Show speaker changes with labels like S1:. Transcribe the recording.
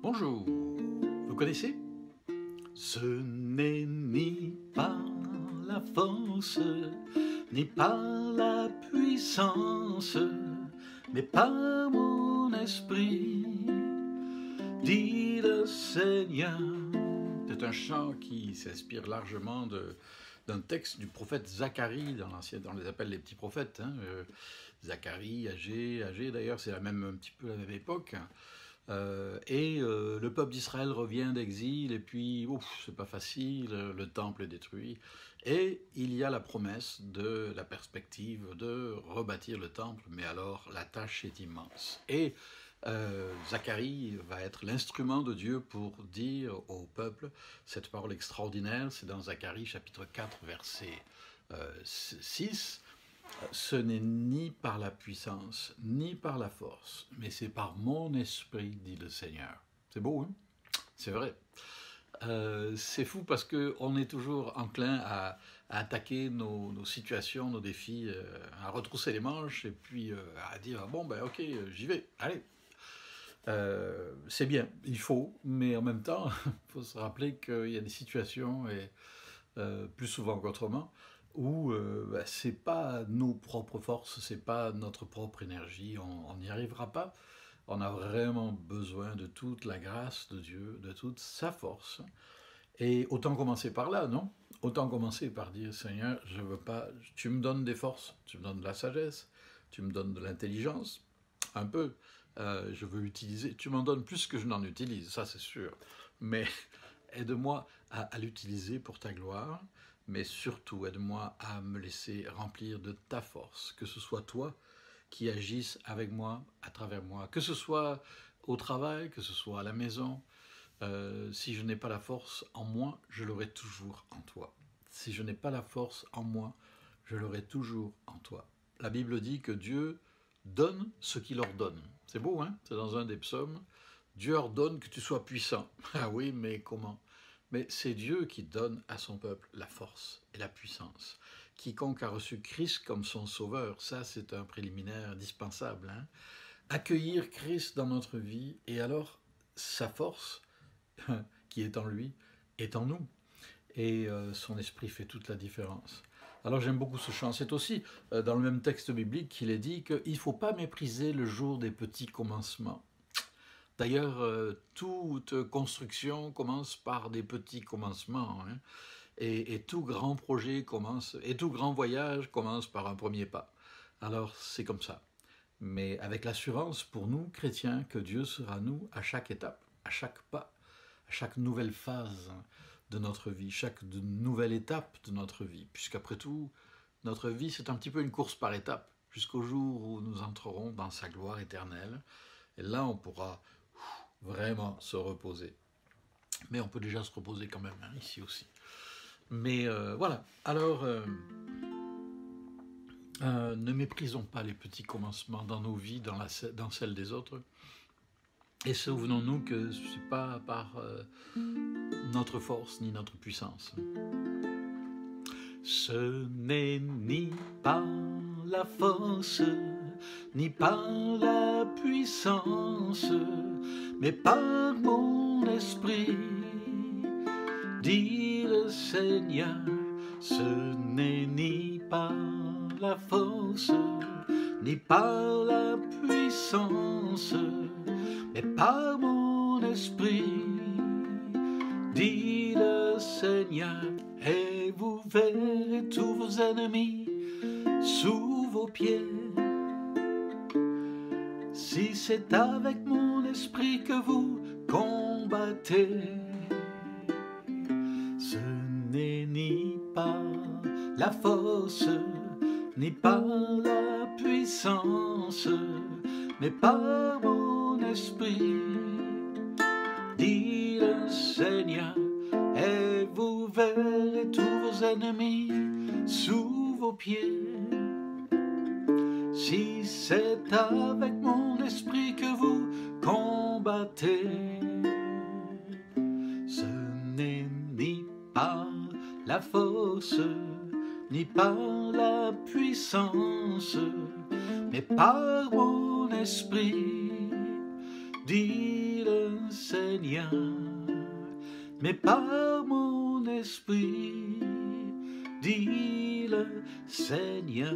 S1: Bonjour, vous connaissez? Ce n'est ni par la force, ni par la puissance, mais par mon esprit, dit le Seigneur. C'est un chant qui s'inspire largement d'un texte du prophète Zacharie dans l'Ancien, on les appelle les petits prophètes. Zacharie, Agé d'ailleurs, c'est un petit peu la même époque. Le peuple d'Israël revient d'exil et puis c'est pas facile, le temple est détruit et il y a la promesse de la perspective de rebâtir le temple, mais alors la tâche est immense et Zacharie va être l'instrument de Dieu pour dire au peuple cette parole extraordinaire. C'est dans Zacharie chapitre 4 verset 6. Ce n'est ni par la puissance, ni par la force, mais c'est par mon esprit, dit le Seigneur. C'est beau, hein? C'est vrai. C'est fou parce qu'on est toujours enclin à attaquer nos situations, nos défis, à retrousser les manches et puis à dire « bon, ben ok, j'y vais, allez ». C'est bien, il faut, mais en même temps, il faut se rappeler qu'il y a des situations, et plus souvent qu'autrement, où c'est pas nos propres forces, c'est pas notre propre énergie, on n'y arrivera pas. On a vraiment besoin de toute la grâce de Dieu, de toute sa force. Et autant commencer par là, non? Autant commencer par dire, Seigneur, je veux pas, tu me donnes des forces, tu me donnes de la sagesse, tu me donnes de l'intelligence, un peu. Je veux utiliser, tu m'en donnes plus que je n'en utilise, ça c'est sûr. Mais aide-moi à l'utiliser pour ta gloire, mais surtout aide-moi à me laisser remplir de ta force, que ce soit toi qui agisses avec moi, à travers moi, que ce soit au travail, que ce soit à la maison. Si je n'ai pas la force en moi, je l'aurai toujours en toi. Si je n'ai pas la force en moi, je l'aurai toujours en toi. La Bible dit que Dieu donne ce qu'il ordonne. C'est beau, hein? C'est dans un des psaumes. Dieu ordonne que tu sois puissant. Ah oui, mais comment? Mais c'est Dieu qui donne à son peuple la force et la puissance. Quiconque a reçu Christ comme son sauveur, ça c'est un préliminaire indispensable. Hein? Accueillir Christ dans notre vie, et alors sa force qui est en lui est en nous. Et son esprit fait toute la différence. Alors j'aime beaucoup ce chant. C'est aussi dans le même texte biblique qu'il est dit qu'il ne faut pas mépriser le jour des petits commencements. D'ailleurs, toute construction commence par des petits commencements, hein, et tout grand projet commence, et tout grand voyage commence par un premier pas. Alors c'est comme ça. Mais avec l'assurance pour nous, chrétiens, que Dieu sera nous à chaque étape, à chaque pas, à chaque nouvelle phase de notre vie, chaque nouvelle étape de notre vie. Puisqu'après tout, notre vie, c'est un petit peu une course par étapes, jusqu'au jour où nous entrerons dans sa gloire éternelle. Et là, on pourra vraiment se reposer. Mais on peut déjà se reposer quand même, hein, ici aussi. Mais voilà, alors ne méprisons pas les petits commencements dans nos vies, dans celles des autres. Et souvenons-nous que ce n'est pas par notre force ni notre puissance. Ce n'est ni par la force, ni par la puissance, mais par mon esprit, dit le Seigneur. Ce n'est ni par la force, ni par la puissance, mais par mon esprit, dit le Seigneur. Et vous verrez tous vos ennemis sous vos pieds. Si c'est avec mon esprit que vous combattez, ce n'est ni par la force, ni par la puissance, mais par mon esprit, dit le Seigneur. Et vous verrez tous vos ennemis sous vos pieds. Si c'est avec mon esprit que vous combattez, ce n'est ni par la force, ni par la puissance, mais par mon esprit, dit le Seigneur, mais par mon esprit, dit le Seigneur.